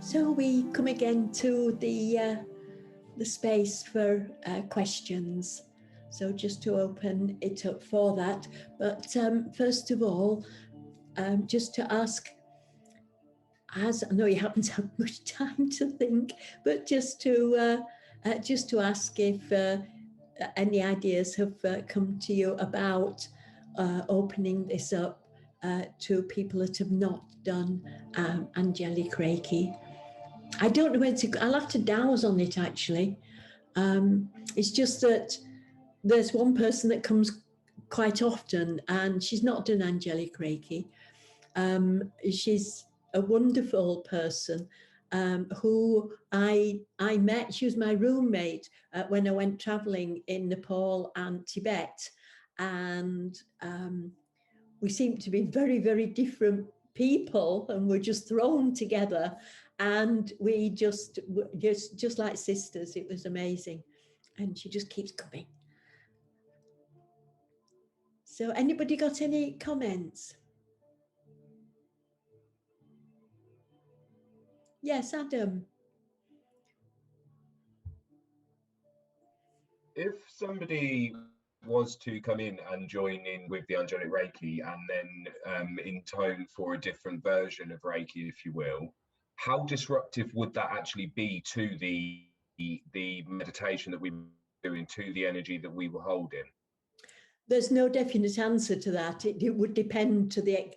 So we come again to the space for questions. So just to open it up for that. But first of all, just to ask, as I know you haven't had much time to think, but just to ask if any ideas have come to you about opening this up to people that have not done angelic Reiki. I don't know where to go. I'll have to douse on it, actually. It's just that there's one person that comes quite often, and she's not done angelic Reiki. She's a wonderful person who I met. She was my roommate when I went traveling in Nepal and Tibet. And we seemed to be very, very different people, and we're just thrown together. And we just like sisters. It was amazing. And she just keeps coming. So anybody got any comments? Yes, Adam. If somebody was to come in and join in with the angelic Reiki and then intone for a different version of Reiki, if you will, how disruptive would that actually be to the meditation that we were doing, to the energy that we were holding? There's no definite answer to that. It would depend to the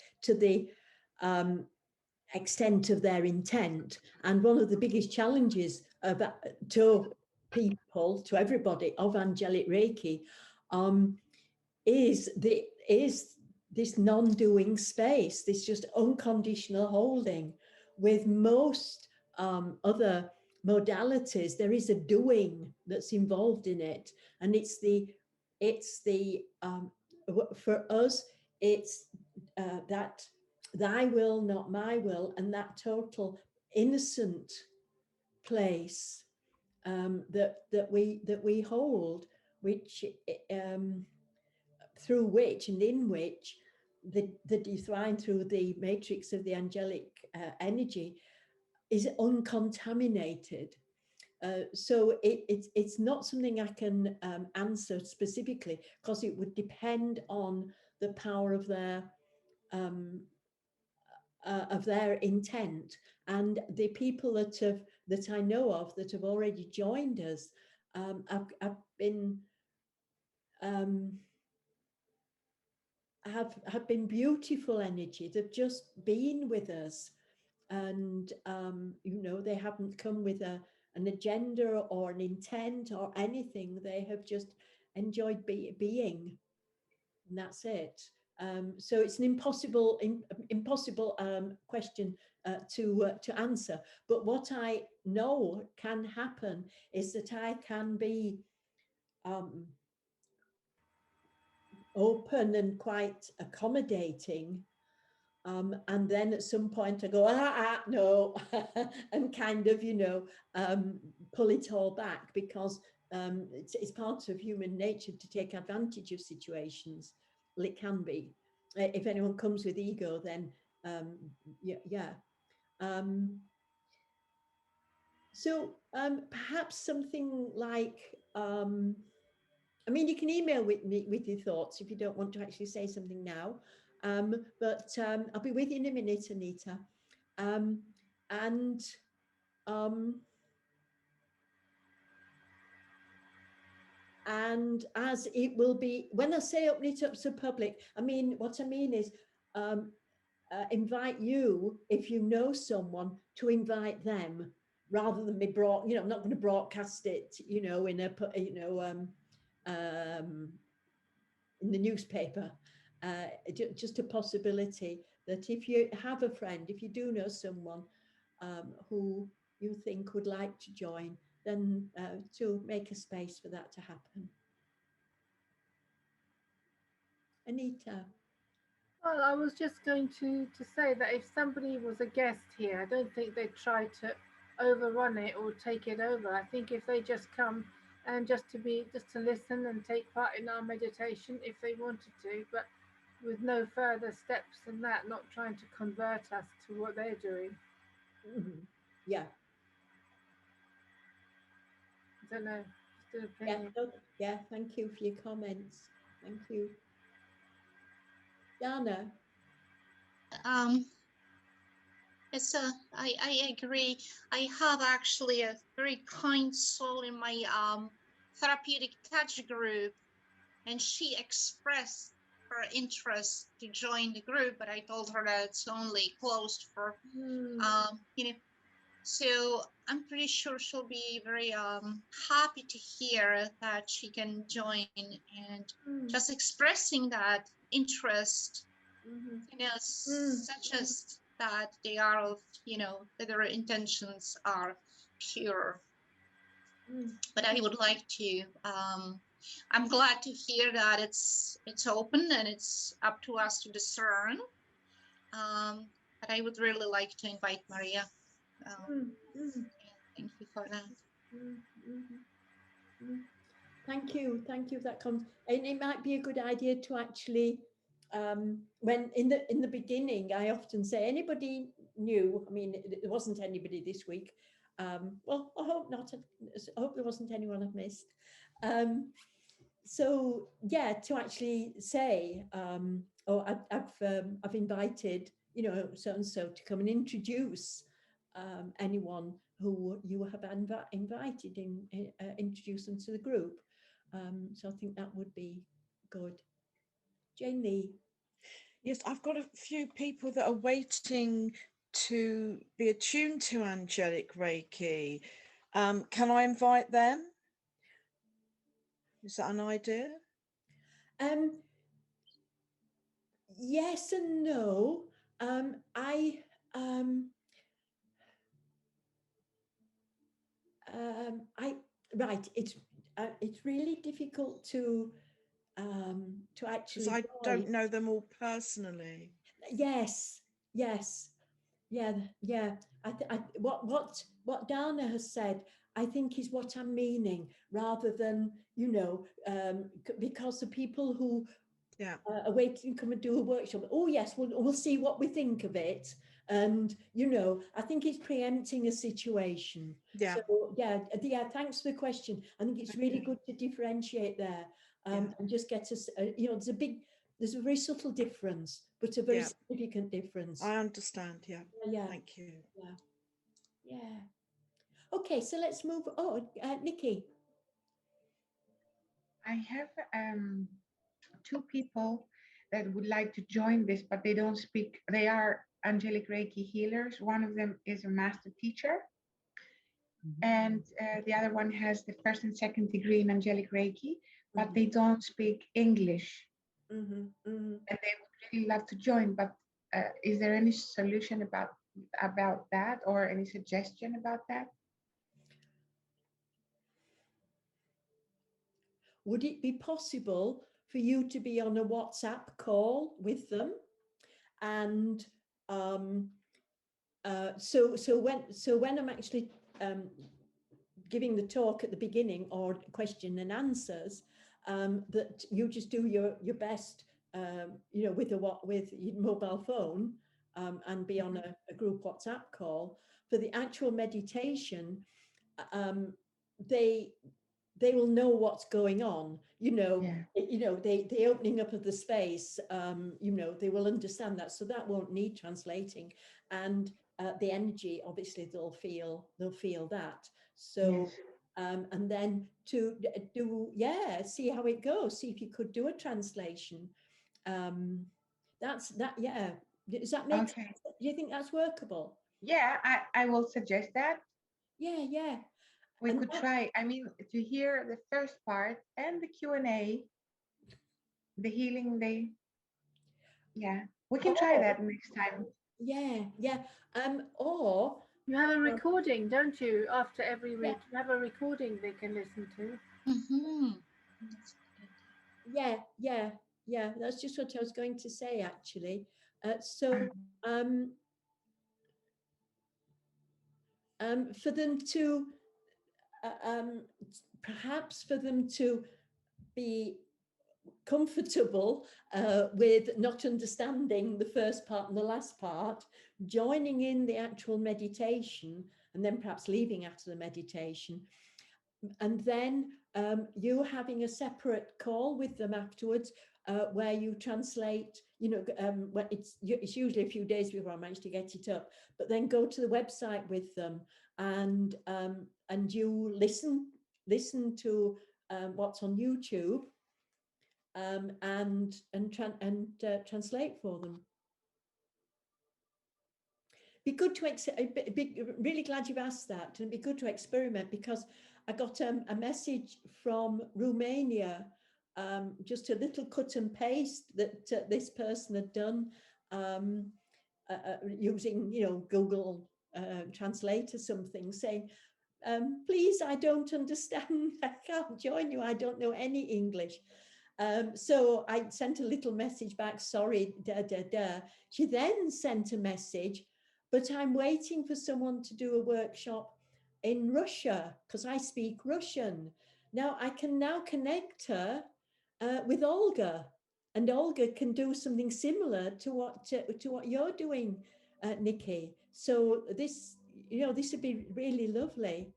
extent of their intent. And one of the biggest challenges to people, to everybody, of angelic Reiki is this non-doing space, this just unconditional holding. With most other modalities, there is a doing that's involved in it, and it's the for us, it's that thy will, not my will, and that total innocent place that we hold, which through which and in which the divine, through the matrix of the angelic energy, is uncontaminated. So it's not something I can answer specifically, because it would depend on the power of their intent. And the people that I know of that have already joined us have been have been beautiful energy. They've just been with us, and they haven't come with an agenda or an intent or anything. They have just enjoyed being, and that's it. So it's an impossible question to answer. But what I know can happen is that I can be open and quite accommodating, and then at some point I go, no, and kind of, pull it all back, because it's part of human nature to take advantage of situations. Well, it can be. If anyone comes with ego, then yeah. So perhaps something like, you can email with me with your thoughts if you don't want to actually say something now. But I'll be with you in a minute, Anita. And as it will be, when I say open it up to public, what I mean is invite you, if you know someone, to invite them, rather than me I'm not going to broadcast it, in in the newspaper. Just a possibility that if you have a friend, if you do know someone who you think would like to join, then to make a space for that to happen. Anita. Well, I was just going to say that if somebody was a guest here, I don't think they'd try to overrun it or take it over. I think if they just come and just to listen and take part in our meditation, if they wanted to, but with no further steps than that, not trying to convert us to what they're doing. Mm-hmm. Yeah. I don't know. Just an Yeah. opinion. Yeah. Thank you for your comments. Thank you. Dana. Um, I agree. I have actually a very kind soul in my therapeutic touch group, and she expressed her interest to join the group, but I told her that it's only closed for so I'm pretty sure she'll be very happy to hear that she can join, and just expressing that interest, such as that they are of, that their intentions are pure. But I would like to, I'm glad to hear that it's open and it's up to us to discern. But I would really like to invite Maria. Thank you for that. Thank you. Thank you. That comes, and it might be a good idea to actually, when in the beginning, I often say, anybody new? I mean, there wasn't anybody this week. Well, I hope not. I hope there wasn't anyone I've missed. So yeah, to actually say, I've invited, so and so to come and introduce anyone who you have invited introduce them to the group. So I think that would be good. Jane Lee. Yes, I've got a few people that are waiting to be attuned to angelic Reiki. Can I invite them? Is that an idea? Yes and no. Right. It's really difficult to actually. Because I don't know them all personally. Yes. Yeah. What Dana has said, I think, is what I'm meaning, rather than, because the people who are waiting to come and do a workshop, oh yes, we'll see what we think of it. And, I think it's preempting a situation. Yeah. So, yeah, thanks for the question. I think it's really good to differentiate there, and just get us, there's a very subtle difference, but a very significant difference. I understand, yeah. Thank you. Yeah. Okay, so let's move. Nikki. I have two people that would like to join this, but they don't speak. They are angelic Reiki healers. One of them is a master teacher, and the other one has the first and second degree in angelic Reiki, but they don't speak English. And they would really love to join, but is there any solution about that, or any suggestion about that? Would it be possible for you to be on a WhatsApp call with them? And so when I'm actually giving the talk at the beginning, or question and answers, that you just do your best, with your mobile phone, and be on a group WhatsApp call. For the actual meditation, they will know what's going on, the opening up of the space, they will understand that. So that won't need translating. And the energy, obviously, they'll feel that. So, and then to do, see how it goes. See if you could do a translation. That's that. Yeah. Does that make sense? Do you think that's workable? Yeah, I will suggest that. Yeah. We could try, to hear the first part and the Q&A, the healing, we can try that next time. Yeah. Or you have a recording, don't you? After every read, you have a recording they can listen to. Yeah. That's just what I was going to say, actually. For them to, perhaps for them to be comfortable with not understanding the first part and the last part, joining in the actual meditation, and then perhaps leaving after the meditation. And then you having a separate call with them afterwards, where you translate, when it's usually a few days before I manage to get it up, but then go to the website with them, and you listen to what's on YouTube, and translate for them. Be good to really glad you've asked that, and it'd be good to experiment, because I got a message from Romania, just a little cut and paste that this person had done, using Google Translate or something, saying, please, I don't understand, I can't join you, I don't know any English. So I sent a little message back, sorry, She then sent a message, but I'm waiting for someone to do a workshop in Russia, because I speak Russian. Now I can now connect her with Olga, and Olga can do something similar to what you're doing, Nikki. So this would be really lovely.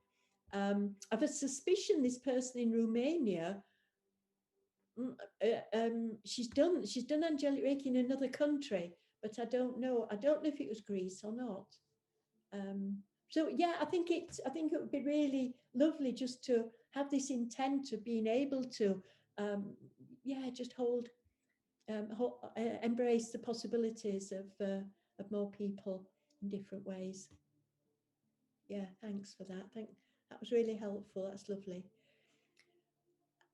I have a suspicion this person in Romania, she's done angelic Reiki in another country, but I don't know if it was Greece or not. So yeah, I think it would be really lovely just to have this intent of being able to just embrace the possibilities of more people in different ways. Yeah, thanks for that. That was really helpful. That's lovely.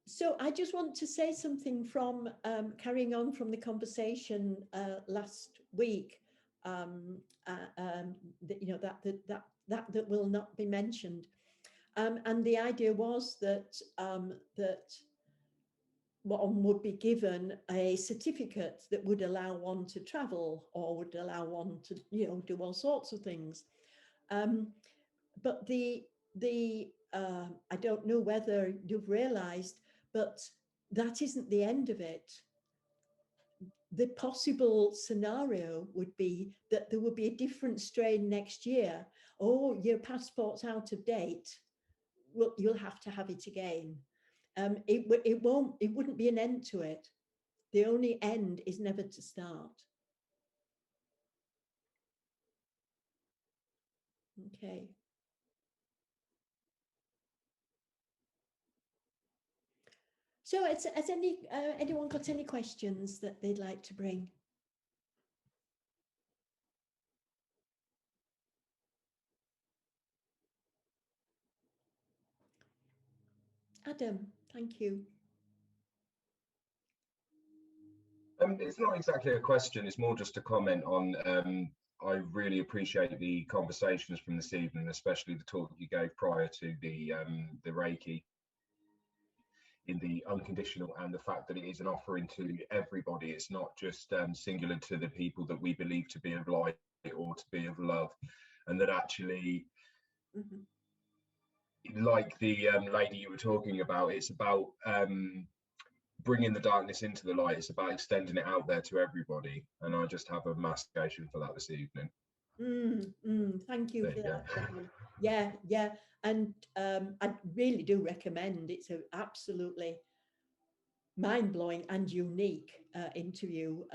So I just want to say something from carrying on from the conversation last week, that will not be mentioned, and the idea was that one would be given a certificate that would allow one to travel, or would allow one to do all sorts of things, but the I don't know whether you've realized, but that isn't the end of it. The possible scenario would be that there would be a different strain next year. Oh, your passport's out of date. Well, you'll have to have it again. It wouldn't be an end to it. The only end is never to start. Okay. So has anyone got any questions that they'd like to bring? Adam, thank you. It's not exactly a question, it's more just a comment on, I really appreciate the conversations from this evening, especially the talk you gave prior to the Reiki in the unconditional, and the fact that it is an offering to everybody. It's not just singular to the people that we believe to be of light or to be of love, and that actually, like the lady you were talking about, it's about bringing the darkness into the light. It's about extending it out there to everybody, and I just have a mastication for that this evening. Thank you for that, Dan. Yeah, and I really do recommend. It's an absolutely mind-blowing and unique interview.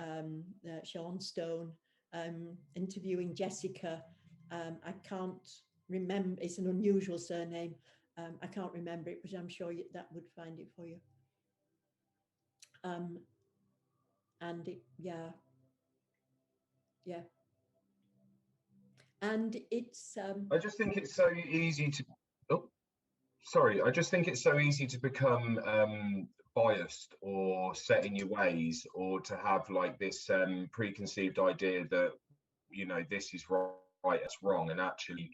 Sean Stone interviewing Jessica. I can't remember. It's an unusual surname. I can't remember it, but I'm sure that would find it for you. And it, yeah, and it's. I just think it's so easy to. Oh, sorry. I just think it's so easy to become biased or set in your ways, or to have like this preconceived idea that this is right, it's wrong, and actually.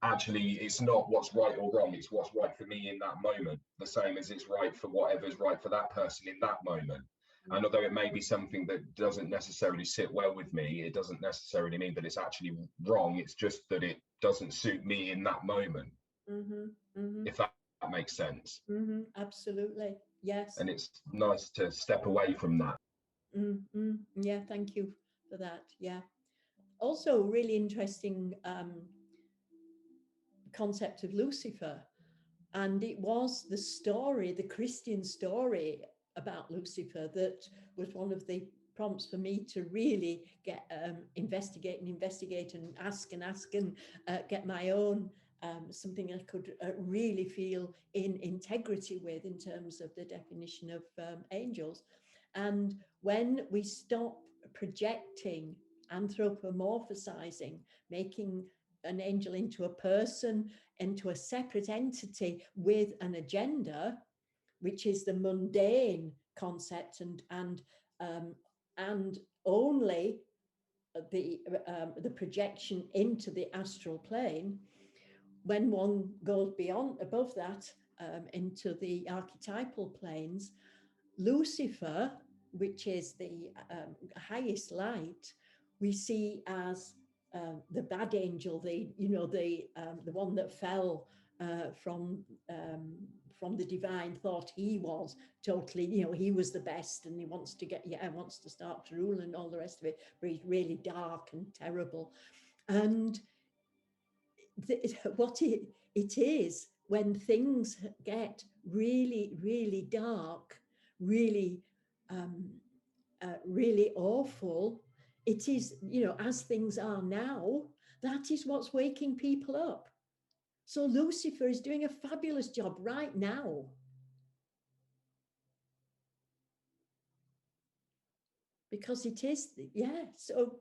Actually, it's not what's right or wrong, it's what's right for me in that moment, the same as it's right for whatever's right for that person in that moment. And although it may be something that doesn't necessarily sit well with me, it doesn't necessarily mean that it's actually wrong. It's just that it doesn't suit me in that moment. If that makes sense. Absolutely, yes. And it's nice to step away from that. Yeah, thank you for that. Yeah. Also, really interesting concept of Lucifer. And it was the story, the Christian story about Lucifer, that was one of the prompts for me to really get investigate and ask and get my own something I could really feel in integrity with in terms of the definition of angels. And when we stop projecting, anthropomorphizing, making an angel into a person, into a separate entity with an agenda, which is the mundane concept, and only the projection into the astral plane. When one goes beyond, above that, into the archetypal planes, Lucifer, which is the highest light, we see as the bad angel, the one that fell from the divine, thought he was totally, he was the best, and he wants to start to rule and all the rest of it, but he's really dark and terrible. And what it is, when things get really, really dark, really really awful, it is, as things are now, that is what's waking people up. So Lucifer is doing a fabulous job right now. Because it is, yeah. So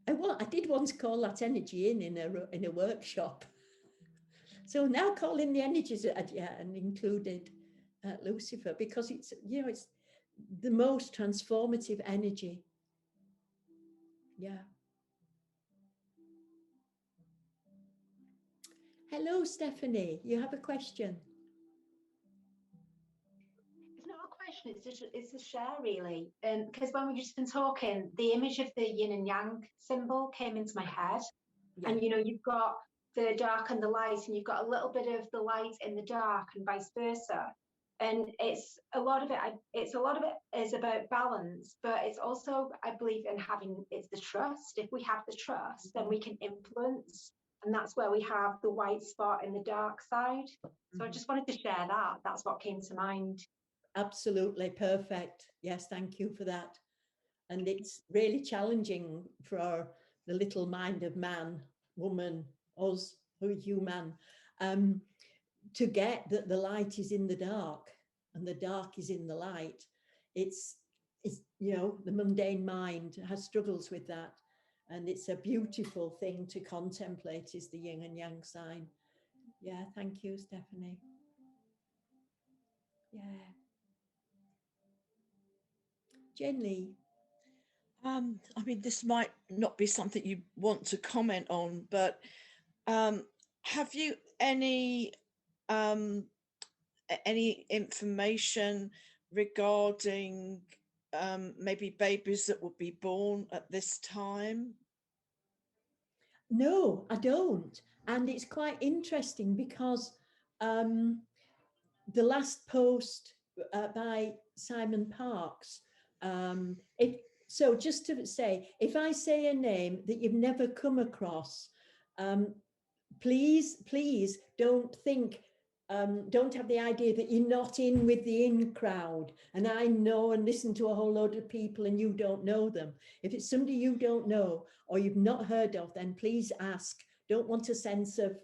I did once call that energy in a workshop. So now calling the energies and included Lucifer, because it's, it's the most transformative energy. Yeah. Hello, Stephanie. You have a question? It's not a question. It's a share, really. Because when we've just been talking, the image of the yin and yang symbol came into my head, and you've got the dark and the light, and you've got a little bit of the light in the dark, and vice versa. And it's a lot of it is about balance, but it's also, I believe, in it's the trust. If we have the trust, then we can influence, and that's where we have the white spot in the dark side. So I just wanted to share that. That's what came to mind. Absolutely perfect. Yes, thank you for that. And it's really challenging for the little mind of man, woman, us, who are human, to get that the light is in the dark and the dark is in the light. It's the mundane mind has struggles with that, and it's a beautiful thing to contemplate, is the yin and yang sign. Yeah, thank you, Stephanie. Yeah. Jenny. I mean, this might not be something you want to comment on, but have you any information regarding maybe babies that will be born at this time? No, I don't. And it's quite interesting because the last post by Simon Parks, so just to say, if I say a name that you've never come across, please don't think, don't have the idea that you're not in with the in crowd, and I know and listen to a whole load of people and you don't know them. If it's somebody you don't know or you've not heard of, then please ask. Don't want a sense of,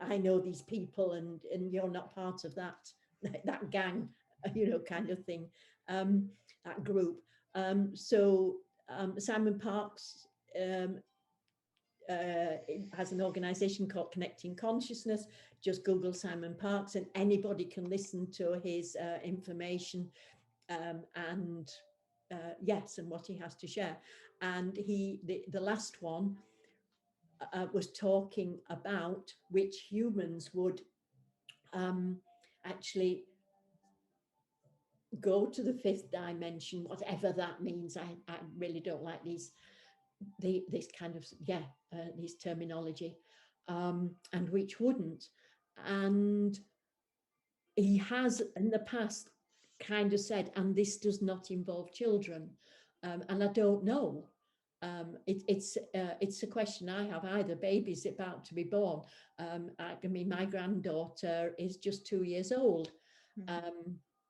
I know these people and you're not part of that gang, kind of thing, that group. Simon Parks has an organization called Connecting Consciousness. Just Google Simon Parks and anybody can listen to his information and what he has to share. And the last one was talking about which humans would actually go to the fifth dimension, whatever that means. I really don't like this kind of this terminology, and which wouldn't. And he has in the past kind of said, and this does not involve children. And I don't know. It's a question I have. Either baby's about to be born. I mean, my granddaughter is just 2 years old.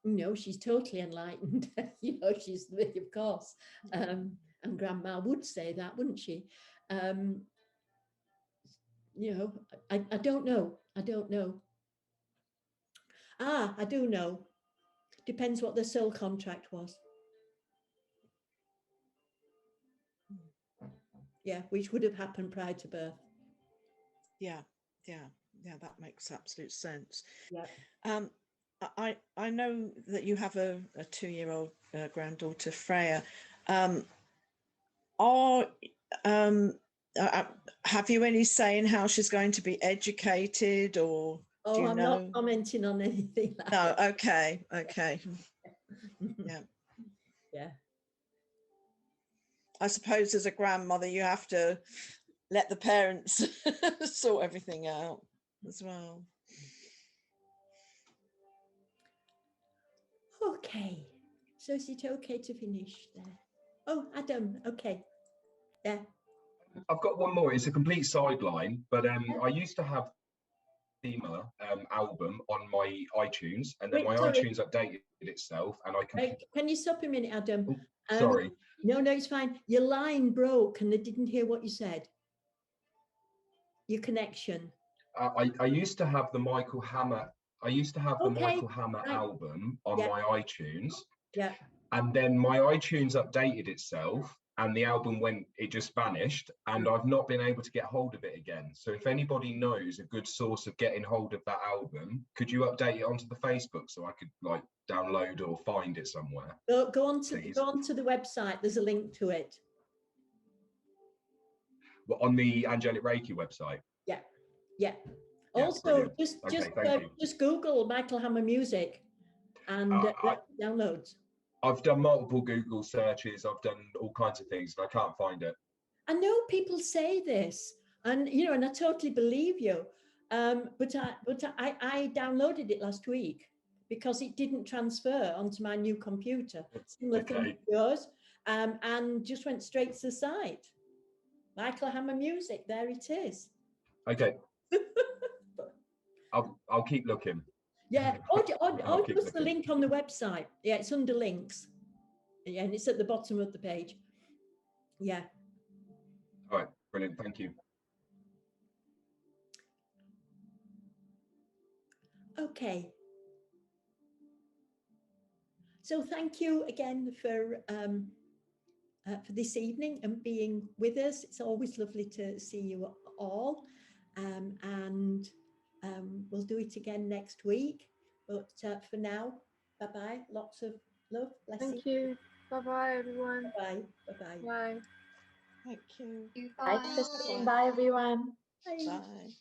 You know, she's totally enlightened. You know, she's, of course, and grandma would say that, wouldn't she? You know, I don't know. I don't know. I do know. Depends what the sole contract was. Yeah, which would have happened prior to birth. Yeah, that makes absolute sense. Yeah. I know that you have a 2-year-old granddaughter, Freya. Have you any say in how she's going to be educated, or do you I'm know? not commenting on anything like No, that. okay. Yeah. I suppose as a grandmother, you have to let the parents sort everything out as well. Okay. So is it okay to finish there? Oh, Adam. Okay. Yeah. I've got one more. It's a complete sideline, but I used to have Thema album on my iTunes, and then Wait, my sorry. iTunes updated itself, and I can. Can you stop a minute, Adam? Oh, sorry. No, it's fine. Your line broke, and I didn't hear what you said. Your connection. I used to have the Michael Hammer. I used to have the Michael Hammer album on my iTunes. Yeah. And then my iTunes updated itself, and the album it just vanished, and I've not been able to get hold of it again. So if anybody knows a good source of getting hold of that album, could you update it onto the Facebook so I could like download or find it somewhere? Go on to the website. There's a link to it. Well, on the Angelic Reiki website. Yeah. Also, brilliant. just Google Michael Hammer music and downloads. I've done multiple Google searches. I've done all kinds of things, and I can't find it. I know people say this, and you know, and I totally believe you. But I downloaded it last week because it didn't transfer onto my new computer. Similar thing to yours, and just went straight to the site. Michael Hammer music. There it is. Okay. I'll keep looking. Yeah, or just the link on the website. Yeah, it's under links. Yeah, and it's at the bottom of the page. Yeah. All right, brilliant. Thank you. Okay. So thank you again for this evening and being with us. It's always lovely to see you all, and we'll do it again next week. But for now, bye-bye. Lots of love. Blessings. Thank you. Bye-bye, everyone. Bye. Bye-bye. Bye. Thank you. Bye. Bye, everyone. Bye. Bye.